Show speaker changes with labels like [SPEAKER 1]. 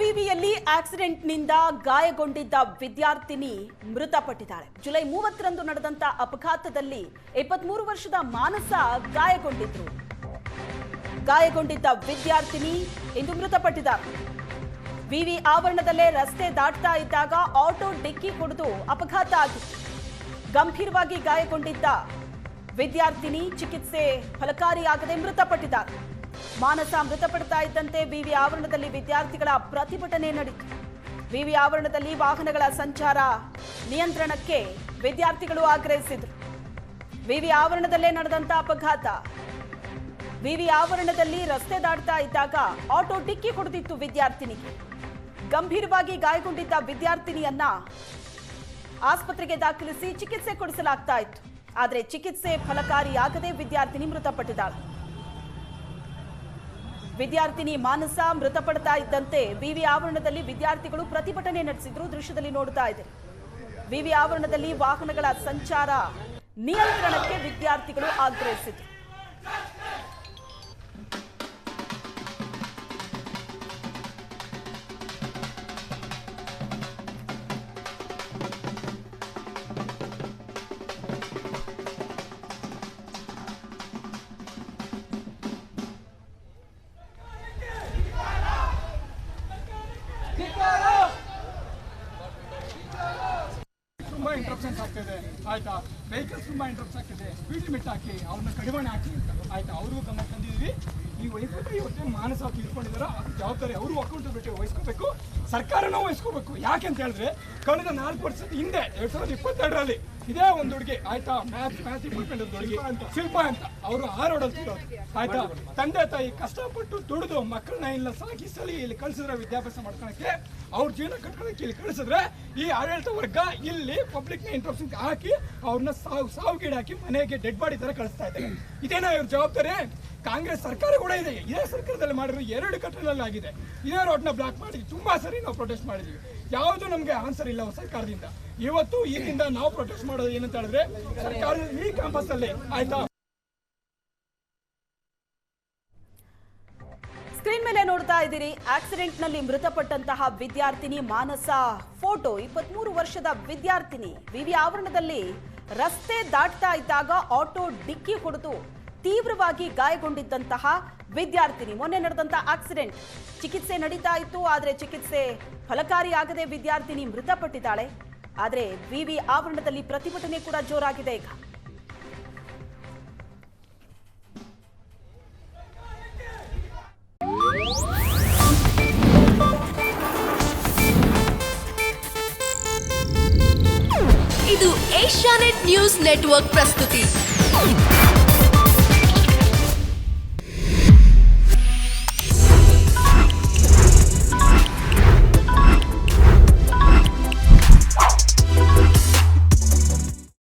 [SPEAKER 1] ವಿವಿಯಲ್ಲಿ ಆಕ್ಸಿಡೆಂಟ್ನಿಂದ ಗಾಯಗೊಂಡಿದ್ದ ವಿದ್ಯಾರ್ಥಿನಿ ಮೃತಪಟ್ಟಿದ್ದಾಳೆ. ಜುಲೈ 30ರಂದು ನಡೆದಂತ ಅಪಘಾತದಲ್ಲಿ 23 ವರ್ಷದ ಮಾನಸ ಗಾಯಗೊಂಡಿದ್ದ ವಿದ್ಯಾರ್ಥಿನಿ ಇಂದು ಮೃತಪಟ್ಟಿದ್ದಾರೆ. ವಿವಿ ಆವರಣದಲ್ಲೇ ರಸ್ತೆ ದಾಟ್ತಾ ಇದ್ದಾಗ ಆಟೋ ಡಿಕ್ಕಿ ಹೊಡೆದು ಅಪಘಾತ ಆಗಿತ್ತು. ಗಂಭೀರವಾಗಿ ಗಾಯಗೊಂಡಿದ್ದ ವಿದ್ಯಾರ್ಥಿನಿ ಚಿಕಿತ್ಸೆ ಫಲಕಾರಿಯಾಗದೆ ಮೃತಪಟ್ಟಿದ್ದಾರೆ. ಮಾನಸ ಮೃತಪಡ್ತಾ ಇದ್ದಂತೆ ವಿವಿ ಆವರಣದಲ್ಲಿ ವಿದ್ಯಾರ್ಥಿಗಳ ಪ್ರತಿಭಟನೆ ನಡೆಯಿತು. ವಿವಿ ಆವರಣದಲ್ಲಿ ವಾಹನಗಳ ಸಂಚಾರ ನಿಯಂತ್ರಣಕ್ಕೆ ವಿದ್ಯಾರ್ಥಿಗಳು ಆಗ್ರಹಿಸಿದರು. ವಿವಿ ಆವರಣದಲ್ಲೇ ನಡೆದಂತ ಅಪಘಾತ. ವಿವಿ ಆವರಣದಲ್ಲಿ ರಸ್ತೆ ದಾಟ್ತಾ ಇದ್ದಾಗ ಆಟೋ ಡಿಕ್ಕಿ ಹೊಡೆದಿತ್ತು ವಿದ್ಯಾರ್ಥಿನಿಗೆ. ಗಂಭೀರವಾಗಿ ಗಾಯಗೊಂಡಿದ್ದ ವಿದ್ಯಾರ್ಥಿನಿಯನ್ನ ಆಸ್ಪತ್ರೆಗೆ ದಾಖಲಿಸಿ ಚಿಕಿತ್ಸೆ ಕೊಡಿಸಲಾಗ್ತಾ ಇತ್ತು. ಆದರೆ ಚಿಕಿತ್ಸೆ ಫಲಕಾರಿಯಾಗದೆ ವಿದ್ಯಾರ್ಥಿನಿ ಮೃತಪಟ್ಟಿದ್ದಾಳೆ. ವಿದ್ಯಾರ್ಥಿನಿ ಮಾನಸ ಮೃತಪಡ್ತಾ ಇದ್ದಂತೆ ವಿವಿ ಆವರಣದಲ್ಲಿ ವಿದ್ಯಾರ್ಥಿಗಳು ಪ್ರತಿಭಟನೆ ನಡೆಸಿದ್ರು. ದೃಶ್ಯದಲ್ಲಿ ನೋಡ್ತಾ ಇದ್ದಾರೆ. ವಿವಿ ಆವರಣದಲ್ಲಿ ವಾಹನಗಳ ಸಂಚಾರ ನಿಯಂತ್ರಣಕ್ಕೆ ವಿದ್ಯಾರ್ಥಿಗಳು ಆಗ್ರಹಿಸಿದ್ರು.
[SPEAKER 2] ತುಂಬಾ ಇಂಟ್ರಪ್ಷನ್ಸ್ ಆಗ್ತಿದೆ ಆಯ್ತಾ. ವೆಹಿಕಲ್ಸ್ ತುಂಬಾ ಇಂಟ್ರಪ್ಸ್ ಆಗ್ತಿದೆ. ಸ್ಪೀಡ್ ಲಿಮಿಟ್ ಹಾಕಿ ಅವ್ರನ್ನ ಕಡಿವಾಣ ಹಾಕಿ ಆಯ್ತಾ. ಅವ್ರಿಗೂ ಗಮನ ತಂದಿದ್ದೀವಿ. ಈ ವೈದ್ಯರು ಇವತ್ತೇನು ಮಾನಸ ತೀರ್ಕೊಂಡಿದಾರೋ ಅದು ಜವಾಬ್ದಾರಿ ಅವರು ಅಕೌಂಟಬಿಲಿಟಿ ವಹಿಸ್ಕೋಬೇಕು, ಸರ್ಕಾರನೂ ವಹಿಸ್ಕೋಬೇಕು. ಯಾಕೆ ಅಂತ ಹೇಳಿದ್ರೆ ಕಳೆದ 4 ವರ್ಷದ ಹಿಂದೆ 2022ರಲ್ಲಿ ಇದೇ ಒಂದು ಹುಡುಗಿ ಆಯ್ತಾ, ಮ್ಯಾಥ್ ಡಿಪಾರ್ಟ್ಮೆಂಟ್ ಹುಡುಗಿ ಶಿಲ್ಪ ಅಂತ, ಅವರು ಆರೋಡಲ್ತಿರೋದು ಆಯ್ತಾ. ತಂದೆ ತಾಯಿ ಕಷ್ಟಪಟ್ಟು ದುಡಿದು ಮಕ್ಕಳನ್ನ ಇಲ್ಲ ಸಾಕಿ ಸಲಿ ಇಲ್ಲಿ ಕಳಿಸಿದ್ರೆ ವಿದ್ಯಾಭ್ಯಾಸ ಮಾಡ್ಕೊಳಕ್ಕೆ, ಅವ್ರ ಜೀವನ ಕಟ್ಕೊಳಕ್ಕೆ ಇಲ್ಲಿ ಕಳಿಸಿದ್ರೆ ಈ ಆಡಳಿತ ವರ್ಗ ಇಲ್ಲಿ ಪಬ್ಲಿಕ್ ನ ಇಂಟ್ರಪ್ಷನ್ ಹಾಕಿ ಅವ್ರನ್ನ ಸಾವುಗೀಡಾಕಿ ಮನೆಗೆ ಡೆಡ್ ಬಾಡಿ ತರ ಕಳಿಸ್ತಾ ಇದ್ದಾರೆ. ಇದೇನಾ ಇವ್ರ ಜವಾಬ್ದಾರಿ? ಕಾಂಗ್ರೆಸ್ ಸರ್ಕಾರ ಕೂಡ ಇದೆ. ಇದೇ ಸರ್ಕಾರದಲ್ಲಿ ಮಾಡಿರೋ 2 ಘಟನೆಗಳಲ್ಲಿ ಆಗಿದೆ. ಇದೇ ರೋಡ್ನ ಬ್ಲಾಕ್ ಮಾಡಿದ್ವಿ. ತುಂಬಾ ಸರಿ ನಾವು ಪ್ರೊಟೆಸ್ಟ್ ಮಾಡಿದ್ವಿ. ಯಾವುದು ನಮಗೆ ಆನ್ಸರ್ ಇಲ್ಲ ಸರ್ಕಾರದಿಂದ. ಇವತ್ತು ಈಗಿಂದ ನಾವು ಪ್ರೊಟೆಸ್ಟ್ ಮಾಡೋದು ಏನಂತ ಹೇಳಿದ್ರೆ ಸರ್ಕಾರದ ಈ ಕ್ಯಾಂಪಸ್ ಅಲ್ಲಿ ಆಯ್ತಾ.
[SPEAKER 1] ಸ್ಕ್ರೀನ್ ಮೇಲೆ ನೋಡ್ತಾ ಇದ್ದೀರಿ. ಆಕ್ಸಿಡೆಂಟ್ ನಲ್ಲಿ ಮೃತಪಟ್ಟಂತಹ ವಿದ್ಯಾರ್ಥಿನಿ ಮಾನಸ ಫೋಟೋ. 23 ವರ್ಷದ ವಿದ್ಯಾರ್ಥಿನಿ ವಿವಿ ಆವರಣದಲ್ಲಿ ರಸ್ತೆ ದಾಟ್ತಾ ಇದ್ದಾಗ ಆಟೋ ಡಿಕ್ಕಿ ಹೊಡೆದು ತೀವ್ರವಾಗಿ ಗಾಯಗೊಂಡಿದ್ದಂತಹ ವಿದ್ಯಾರ್ಥಿನಿ. ಮೊನ್ನೆ ನಡೆದಂತ ಆಕ್ಸಿಡೆಂಟ್ ಚಿಕಿತ್ಸೆ ನಡೀತಾ ಇತ್ತು. ಆದರೆ ಚಿಕಿತ್ಸೆ ಫಲಕಾರಿಯಾಗದೆ ವಿದ್ಯಾರ್ಥಿನಿ ಮೃತಪಟ್ಟಿದ್ದಾಳೆ. ಆದರೆ ವಿವಿ ಆವರಣದಲ್ಲಿ ಪ್ರತಿಭಟನೆ ಕೂಡ ಜೋರಾಗಿದೆ ಈಗ.
[SPEAKER 3] ಇದು ಏಷ್ಯಾನೆಟ್ ನ್ಯೂಸ್ ನೆಟ್ವರ್ಕ್ ಪ್ರಸ್ತುತಿ.